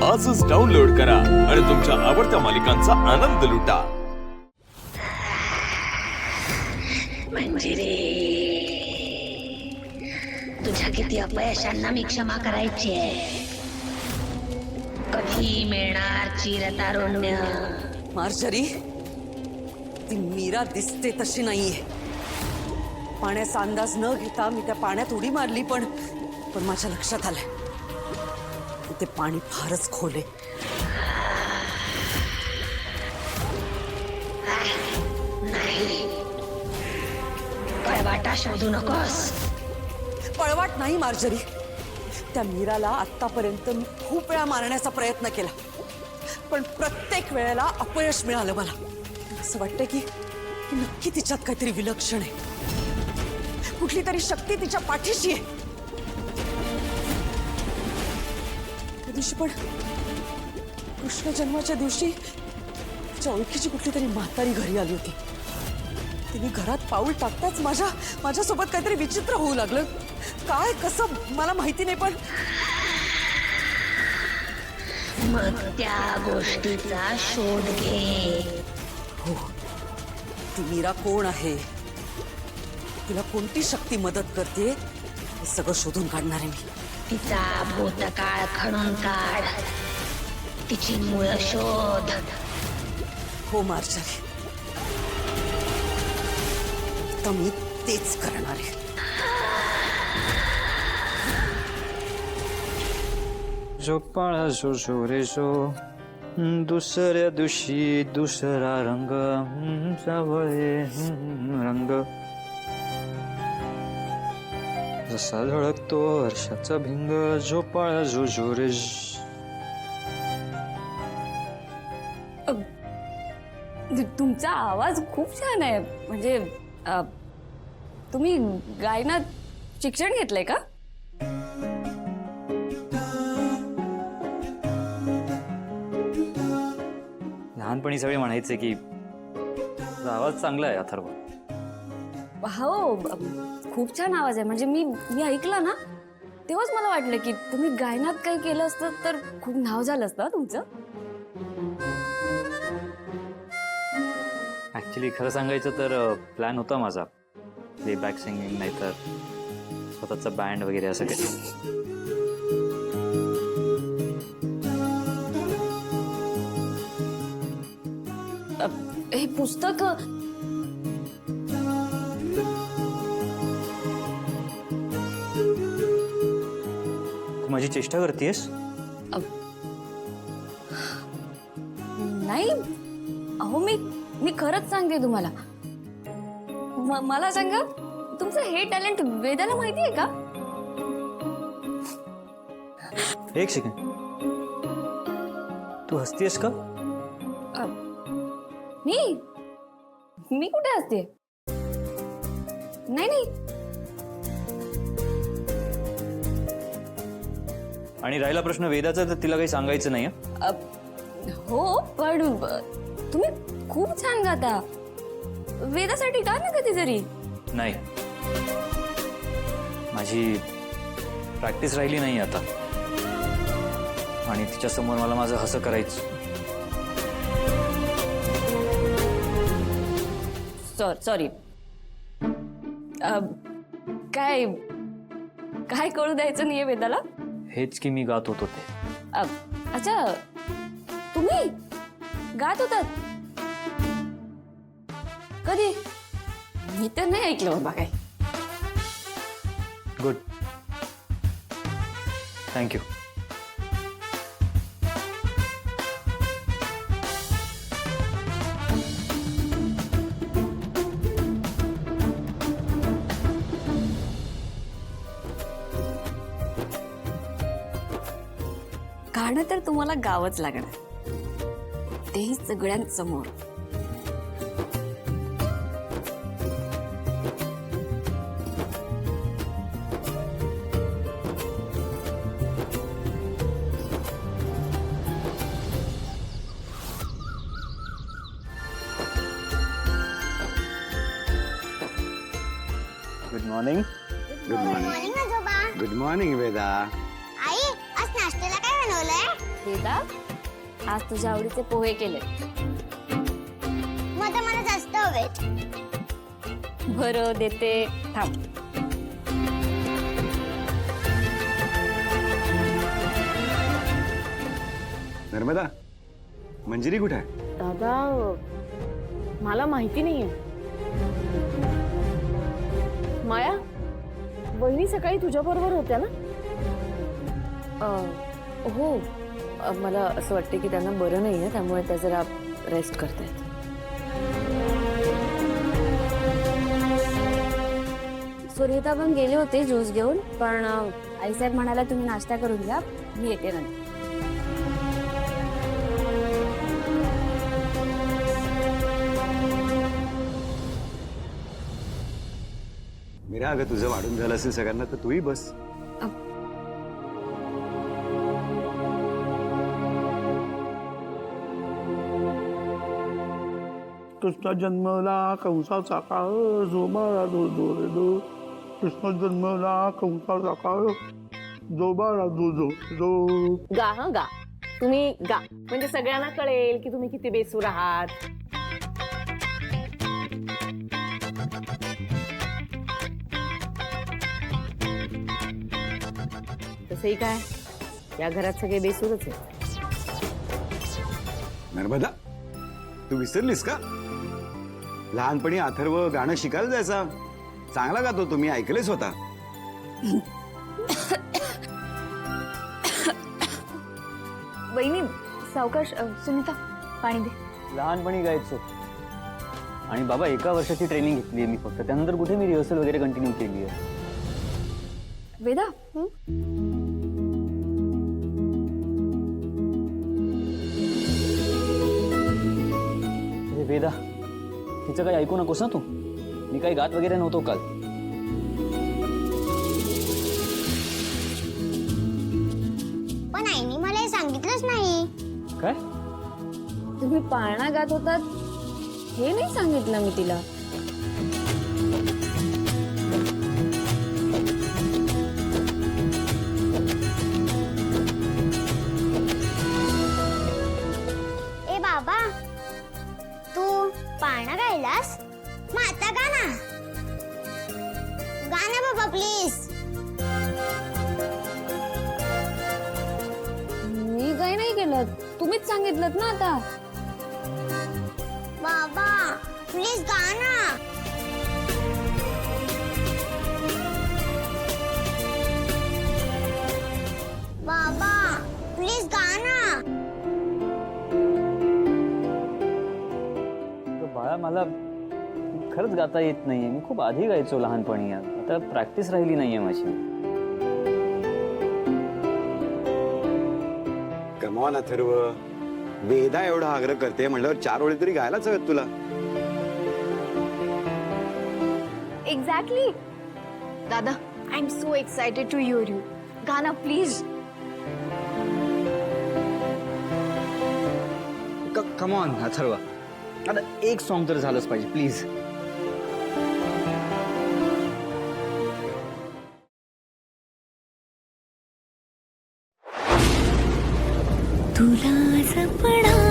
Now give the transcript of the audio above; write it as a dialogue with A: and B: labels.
A: आजच डाउनलोड करा आणि तुमच्या आवडत्या मालिकांचा आनंद लुटा.
B: मंजिरी, तुझ्या किती अपयशांना मी क्षमा करायची आहे. कधी मिळणार चिरतारुण्य?
C: मार्जरी, ती मीरा दिसते तशी नाहीये. पाण्याचा अंदाज न घेता मी त्या पाण्यात उडी मारली, पण माझ्या लक्षात आलंय ते पाणी फारच खोल आहे.
B: नाही, पळवाटा शोधू नकोस.
C: पळवाट नाही मार्जरी. त्या मीराला आतापर्यंत मी खूप वेळा मारण्याचा प्रयत्न केला, पण प्रत्येक वेळेला अपयश मिळालं. मला असं वाटतं की नक्की तिच्यात काहीतरी विलक्षण आहे. कुठली तरी शक्ती तिच्या पाठीशी आहे. त्या दिवशी पण कृष्ण जन्माच्या दिवशी तिच्या ओळखीची कुठली तरी म्हातारी घरी आली होती. तिने घरात पाऊल टाकताच माझ्यासोबत काहीतरी विचित्र होऊ लागलं. काय कसं मला माहिती नाही, पण
B: मग त्या गोष्टीचा शोध घे.
C: हो, ती मीरा कोण आहे, तिला कोणती शक्ती मदत करते, हे सगळं शोधून काढणार आहे मी.
B: तिचा भूतकाळ खणून काढ, तिची मूळ शोध.
C: हो मार्जरी, तर मी तेच करणार आहे.
D: जो पाळा जो जोरे जो दुसऱ्या दिवशी दुसरा रंग सावळे रंग जसा झळकतो वर्षाचा भिंग जो पाळा जो जोरे.
E: तुमचा आवाज खूप छान आहे. म्हणजे तुम्ही गायनात शिक्षण घेतलंय का?
D: लहानपणी सगळे म्हणायचे की तुझा आवाज चांगला आहे अथर्व.
E: हो, खूप छान आवाज आहे. म्हणजे मी ऐकला ना, तेव्हाच मला वाटलं की तुम्ही गायनात काही केलं असतं तर खूप नाव झालं असतं तुमचं.
D: ऍक्च्युली खरं सांगायचं तर प्लॅन होता माझा, प्लेबॅक सिंगिंग नाही तर स्वतःचा बँड वगैरे असं काही.
E: हे पुस्तक
D: तू माझी चेष्टा करतेस?
E: नाही, अहो मी खरंच सांगते तुम्हाला. मला सांगा, तुमचं हे टॅलेंट वेदाला माहिती आहे का?
D: एक सेकंड, तू हसतेस का?
E: मी कुठे असते? नाही.
D: आणि राहिला प्रश्न वेदाचा, तर तिला काही सांगायचं नाही.
E: हो, पण तुम्ही खूप छान गाता. वेदासाठी गा ना कधीतरी.
D: नाही, माझी प्रॅक्टिस राहिली नाही आता, आणि तिच्या समोर मला माझं हसं करायचं.
E: सॉरी. काय कळू द्यायचं नाहीये वेदाला?
D: हेच की मी गात होतो ते.
E: अच्छा, तुम्ही गात होतात? कधी? मी तर नाही ऐकलं बाबा काय.
D: Good, thank you.
E: गाणं तर तुम्हाला गावंच लागणार, तेही सगळ्यांसमोर.
D: Good morning.
F: गुड मॉर्निंग आजोबा.
G: Good morning Veda.
F: आई, आज नाश्त्याला काय बनवलंय?
E: वेदा, आज तुझ्या आवडीचे पोहे केले.
F: मग आता मला जास्त हवे.
E: बरं देते, थांब.
G: नर्मदा, मंजिरी कुठे आहे?
H: दादा, मला माहिती नाहीये. माया, वहिनी सकाळी तुझ्या बरोबर होत्या ना? हो, मला असं वाटतं की त्यांना बरं नाहीये, त्यामुळे त्या जरा रेस्ट करतायत.
E: सुरेता पण गेले होते ज्यूस घेऊन, पण आईसाहेब म्हणाला तुम्ही नाश्ता करून घ्या, मी येते नंतर.
G: मीरा, अगं तुझं वाढून झालं असेल सगळ्यांना तर तूही बस.
I: कृष्ण जन्मला कंसाचा काळ जो बाळा जो जो रे दो. कृष्ण जन्मला कंसाचा काळ जो बाळा जो जो जो.
H: गा हा गा, तुम्ही गा, म्हणजे सगळ्यांना कळेल की तुम्ही किती बेसूर आहात. तसंही काय, या घरात सगळे बेसूरच आहेत.
G: नर्मदा, तू विसरलीस का? लहानपणी अथर्व गाणं शिकायला जायचा. चांगला गातो, तुम्ही ऐकलेच होता.
E: वहिनी, सावकाश. सुनीता, पाणी दे.
D: लहानपणी गायचो. आणि बाबा, 1 वर्षाची ट्रेनिंग घेतली मी फक्त, त्यानंतर कुठे मी रिहर्सल वगैरे कंटिन्यू केली आहे.
E: वेदा,
D: अरे वेदा, तिचं काही ऐकू नकोस ना तू. मी काही गात वगैरे नव्हतो काल.
F: पण आईने मला हे सांगितलंच नाही.
D: काय?
E: तुम्ही पाळणा गात होतात हे नाही सांगितलं मी तिला.
F: ए बाबा, तू पाळणा गायलास? मग आता गा ना. गा ना बाबा प्लीज.
E: मी काही नाही केलं, तुम्हीच सांगितलं ना आता.
F: बाबा प्लीज गा ना. बाबा प्लीज गा ना.
D: तर बाळा, मला खरंच गाता येत नाहीये. मी खूप आधी गायचो लहानपणी, आता प्रॅक्टिस राहिली नाहीये माझी.
G: कमॉन अथर्व, वेदा एवढा आग्रह करते म्हणल्यावर 4 ओळी तरी गायलाच हवेत तुला.
E: एक्झॅक्टली. दादा, I am so excited to hear you. गाना प्लीज.
D: कम ऑन अथर्व, आता एक सॉन्ग तर झालंच पाहिजे प्लीज.
F: तुला जपणार